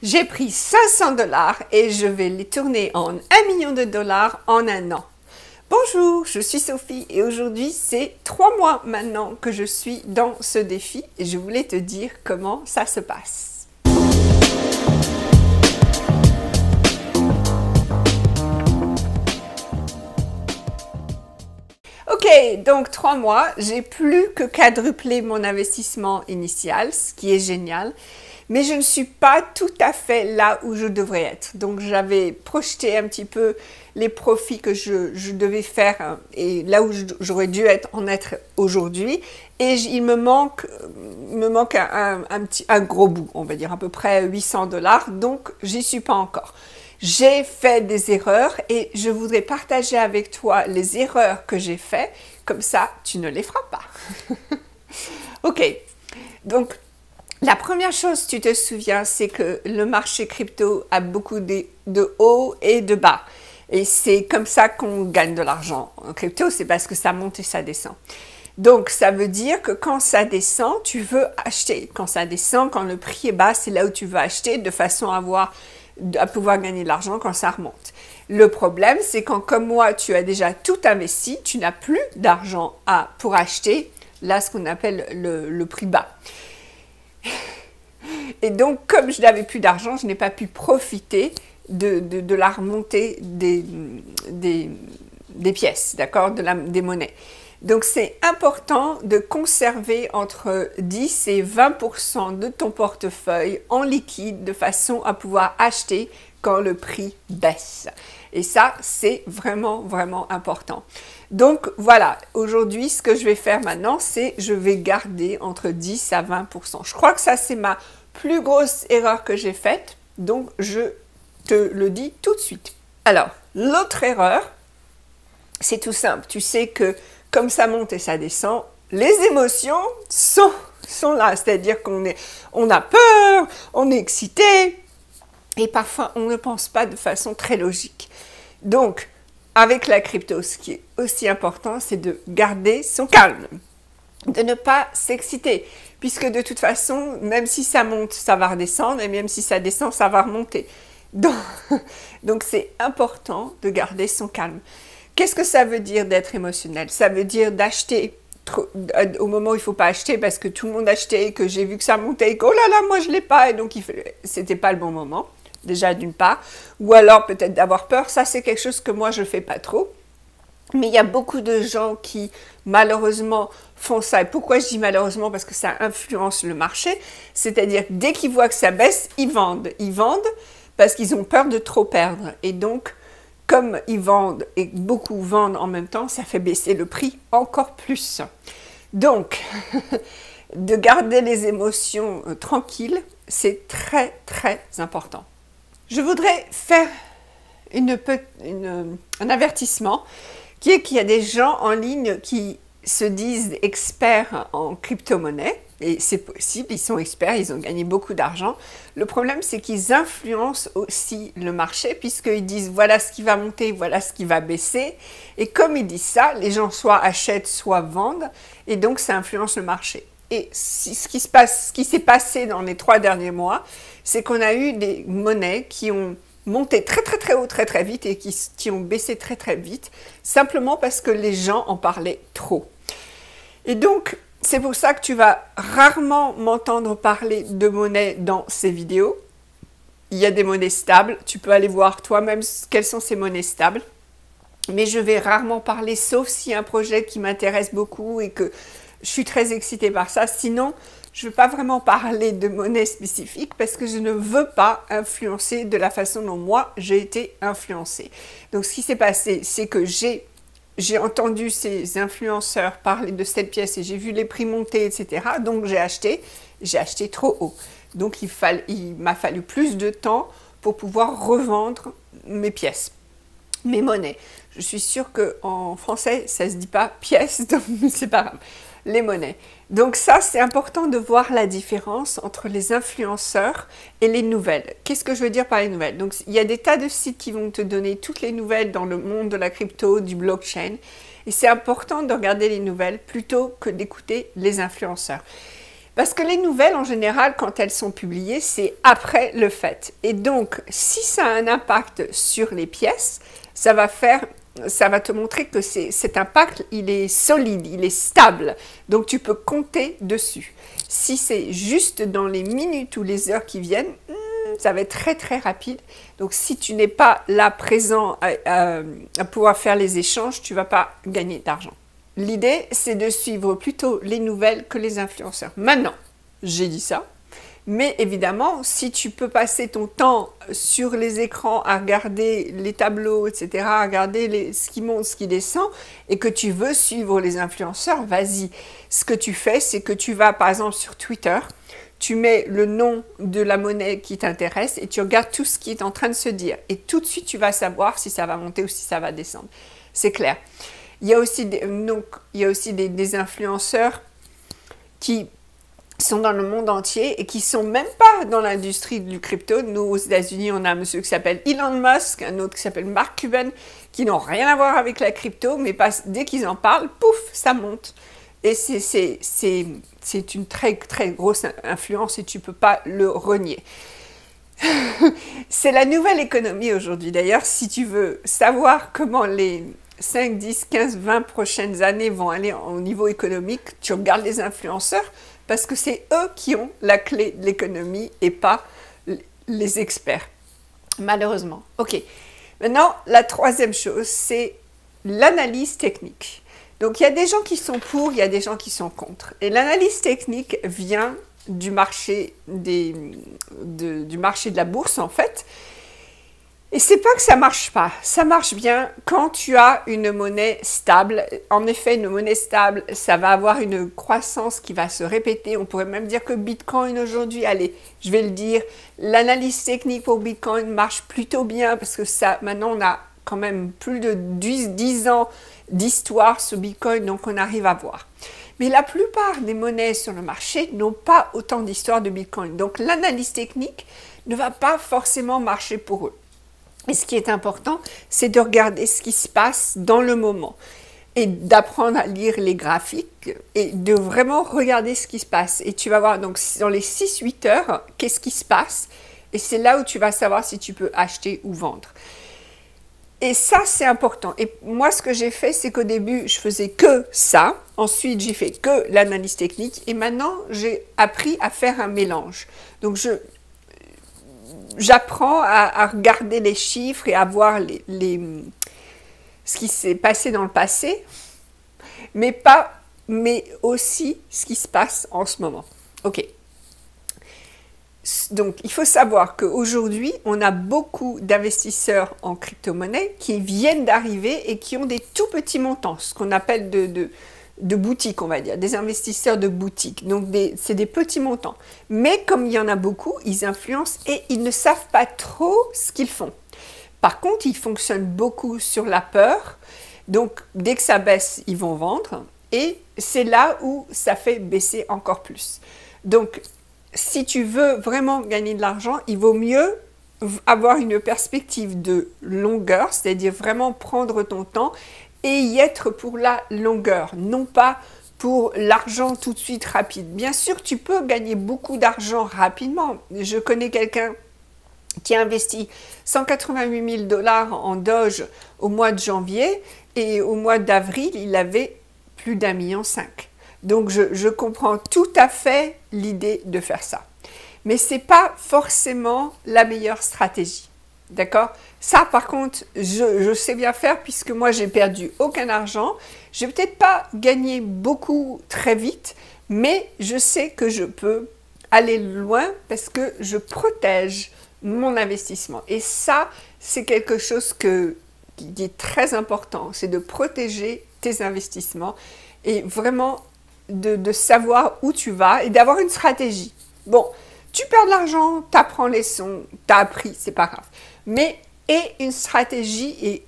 J'ai pris 500 $ et je vais les tourner en 1 million de dollars en un an. Bonjour, je suis Sophie et aujourd'hui c'est 3 mois maintenant que je suis dans ce défi et je voulais te dire comment ça se passe. Ok, donc 3 mois, j'ai plus que quadruplé mon investissement initial, ce qui est génial. Mais je ne suis pas tout à fait là où je devrais être. Donc j'avais projeté un petit peu les profits que je devais faire et là où j'aurais dû en être aujourd'hui. Et il me manque un gros bout, on va dire à peu près 800 $. Donc j'y suis pas encore. J'ai fait des erreurs et je voudrais partager avec toi les erreurs que j'ai faites. Comme ça, tu ne les feras pas. Ok, donc la première chose, tu te souviens, c'est que le marché crypto a beaucoup de hauts et de bas. Et c'est comme ça qu'on gagne de l'argent. En crypto, c'est parce que ça monte et ça descend. Donc, ça veut dire que quand ça descend, tu veux acheter. Quand ça descend, quand le prix est bas, c'est là où tu veux acheter de façon à pouvoir gagner de l'argent quand ça remonte. Le problème, c'est quand, comme moi, tu as déjà tout investi, tu n'as plus d'argent pour acheter, là, ce qu'on appelle le prix bas. Et donc, comme je n'avais plus d'argent, je n'ai pas pu profiter de la remontée des pièces, d'accord, des monnaies. Donc, c'est important de conserver entre 10 et 20% de ton portefeuille en liquide de façon à pouvoir acheter quand le prix baisse. Et ça, c'est vraiment, vraiment important. Donc, voilà, aujourd'hui, ce que je vais faire maintenant, c'est je vais garder entre 10 à 20%. Je crois que ça, c'est ma plus grosse erreur que j'ai faite. Donc, je te le dis tout de suite. Alors, l'autre erreur, c'est tout simple. Tu sais que comme ça monte et ça descend, les émotions sont là. C'est-à-dire on a peur, on est excité et parfois on ne pense pas de façon très logique. Donc, avec la crypto, ce qui est aussi important, c'est de garder son calme, de ne pas s'exciter, puisque de toute façon, même si ça monte, ça va redescendre, et même si ça descend, ça va remonter. Donc c'est important de garder son calme. Qu'est-ce que ça veut dire d'être émotionnel? Ça veut dire d'acheter au moment où il ne faut pas acheter parce que tout le monde achetait, que j'ai vu que ça montait et que oh là là, moi je ne l'ai pas, et donc c'était pas le bon moment, déjà d'une part. Ou alors peut-être d'avoir peur, ça c'est quelque chose que moi je ne fais pas trop. Mais il y a beaucoup de gens qui, malheureusement, font ça. Et pourquoi je dis malheureusement? Parce que ça influence le marché. C'est-à-dire que dès qu'ils voient que ça baisse, ils vendent. Ils vendent parce qu'ils ont peur de trop perdre. Et donc, comme ils vendent et beaucoup vendent en même temps, ça fait baisser le prix encore plus. Donc, de garder les émotions tranquilles, c'est très, très important. Je voudrais faire un avertissement qui est qu'il y a des gens en ligne qui se disent experts en crypto-monnaie, et c'est possible, ils sont experts, ils ont gagné beaucoup d'argent. Le problème, c'est qu'ils influencent aussi le marché, puisqu'ils disent voilà ce qui va monter, voilà ce qui va baisser, et comme ils disent ça, les gens soit achètent, soit vendent, et donc ça influence le marché. Et ce qui s'est passé dans les 3 derniers mois, c'est qu'on a eu des monnaies qui ont monté très très très haut très très vite et qui ont baissé très très vite, simplement parce que les gens en parlaient trop. Et donc, c'est pour ça que tu vas rarement m'entendre parler de monnaie dans ces vidéos. Il y a des monnaies stables, tu peux aller voir toi-même quelles sont ces monnaies stables. Mais je vais rarement parler, sauf s'il y a un projet qui m'intéresse beaucoup et que je suis très excitée par ça. Sinon, je ne veux pas vraiment parler de monnaie spécifique parce que je ne veux pas influencer de la façon dont moi j'ai été influencée. Donc, ce qui s'est passé, c'est que j'ai entendu ces influenceurs parler de cette pièce et j'ai vu les prix monter, etc. Donc, j'ai acheté trop haut. Donc, il m'a fallu plus de temps pour pouvoir revendre mes pièces, mes monnaies. Je suis sûre qu'en français, ça ne se dit pas pièces, donc c'est pas grave. Les monnaies. Donc ça, c'est important de voir la différence entre les influenceurs et les nouvelles. Qu'est-ce que je veux dire par les nouvelles? Donc, il y a des tas de sites qui vont te donner toutes les nouvelles dans le monde de la crypto, du blockchain. Et c'est important de regarder les nouvelles plutôt que d'écouter les influenceurs. Parce que les nouvelles, en général, quand elles sont publiées, c'est après le fait. Et donc, si ça a un impact sur les pièces, ça va te montrer que cet impact, il est solide, il est stable. Donc, tu peux compter dessus. Si c'est juste dans les minutes ou les heures qui viennent, ça va être très très rapide. Donc, si tu n'es pas là présent à pouvoir faire les échanges, tu ne vas pas gagner d'argent. L'idée, c'est de suivre plutôt les nouvelles que les influenceurs. Maintenant, j'ai dit ça, mais évidemment, si tu peux passer ton temps sur les écrans à regarder les tableaux, etc., à regarder ce qui monte, ce qui descend, et que tu veux suivre les influenceurs, vas-y. Ce que tu fais, c'est que tu vas, par exemple, sur Twitter, tu mets le nom de la monnaie qui t'intéresse et tu regardes tout ce qui est en train de se dire. Et tout de suite, tu vas savoir si ça va monter ou si ça va descendre. C'est clair. Il y a aussi des influenceurs qui sont dans le monde entier et qui ne sont même pas dans l'industrie du crypto. Nous, aux États-Unis, on a un monsieur qui s'appelle Elon Musk, un autre qui s'appelle Mark Cuban, qui n'ont rien à voir avec la crypto, mais dès qu'ils en parlent, pouf, ça monte. Et c'est une très, très grosse influence et tu ne peux pas le renier. C'est la nouvelle économie aujourd'hui. D'ailleurs, si tu veux savoir comment les 5, 10, 15, 20 prochaines années vont aller au niveau économique, tu regardes les influenceurs parce que c'est eux qui ont la clé de l'économie et pas les experts, malheureusement. Ok, maintenant la troisième chose, c'est l'analyse technique. Donc il y a des gens qui sont pour, il y a des gens qui sont contre. Et l'analyse technique vient du marché du marché de la bourse en fait. Et c'est pas que ça marche pas, ça marche bien quand tu as une monnaie stable. En effet, une monnaie stable, ça va avoir une croissance qui va se répéter. On pourrait même dire que Bitcoin aujourd'hui, allez, je vais le dire, l'analyse technique pour Bitcoin marche plutôt bien parce que ça, maintenant on a quand même plus de 10 ans d'histoire sur Bitcoin, donc on arrive à voir. Mais la plupart des monnaies sur le marché n'ont pas autant d'histoire de Bitcoin. Donc l'analyse technique ne va pas forcément marcher pour eux. Et ce qui est important, c'est de regarder ce qui se passe dans le moment et d'apprendre à lire les graphiques et de vraiment regarder ce qui se passe. Et tu vas voir, donc dans les 6-8 heures, qu'est-ce qui se passe et c'est là où tu vas savoir si tu peux acheter ou vendre. Et ça, c'est important. Et moi, ce que j'ai fait, c'est qu'au début, je faisais que ça. Ensuite, j'ai fait que l'analyse technique. Et maintenant, j'ai appris à faire un mélange. Donc, j'apprends à regarder les chiffres et à voir ce qui s'est passé dans le passé, mais aussi ce qui se passe en ce moment. Ok. Donc, il faut savoir qu'aujourd'hui, on a beaucoup d'investisseurs en crypto-monnaie qui viennent d'arriver et qui ont des tout petits montants, ce qu'on appelle de boutiques, on va dire, des investisseurs de boutiques. Donc, c'est des petits montants. Mais comme il y en a beaucoup, ils influencent et ils ne savent pas trop ce qu'ils font. Par contre, ils fonctionnent beaucoup sur la peur. Donc, dès que ça baisse, ils vont vendre. Et c'est là où ça fait baisser encore plus. Donc, si tu veux vraiment gagner de l'argent, il vaut mieux avoir une perspective de longueur, c'est-à-dire vraiment prendre ton temps et y être pour la longueur, non pas pour l'argent tout de suite rapide. Bien sûr, tu peux gagner beaucoup d'argent rapidement. Je connais quelqu'un qui a investi 188 000 $ en Doge au mois de janvier et au mois d'avril, il avait plus d'1,5 million. Donc, je comprends tout à fait l'idée de faire ça. Mais ce n'est pas forcément la meilleure stratégie. D'accord? Ça, par contre, je sais bien faire puisque moi, j'ai perdu aucun argent. Je n'ai peut-être pas gagné beaucoup très vite, mais je sais que je peux aller loin parce que je protège mon investissement. Et ça, c'est quelque chose qui est très important. C'est de protéger tes investissements et vraiment de savoir où tu vas et d'avoir une stratégie. Bon, tu perds de l'argent, tu apprends les leçons, tu as appris, c'est pas grave. Mais une stratégie et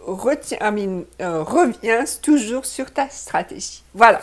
reviens toujours sur ta stratégie. Voilà.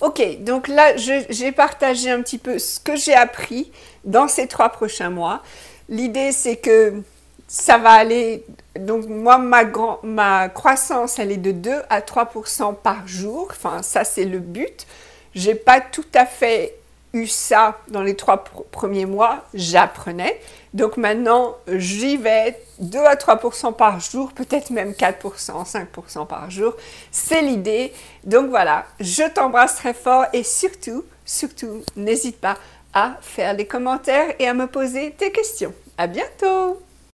Ok, donc là, j'ai partagé un petit peu ce que j'ai appris dans ces 3 prochains mois. L'idée, c'est que ça va aller, donc moi, ma croissance, elle est de 2 à 3% par jour. Enfin, ça, c'est le but. J'ai pas tout à fait eu ça dans les 3 premiers mois, j'apprenais. Donc maintenant, j'y vais 2 à 3% par jour, peut-être même 4%, 5% par jour. C'est l'idée. Donc voilà, je t'embrasse très fort et surtout, n'hésite pas à faire des commentaires et à me poser tes questions. À bientôt!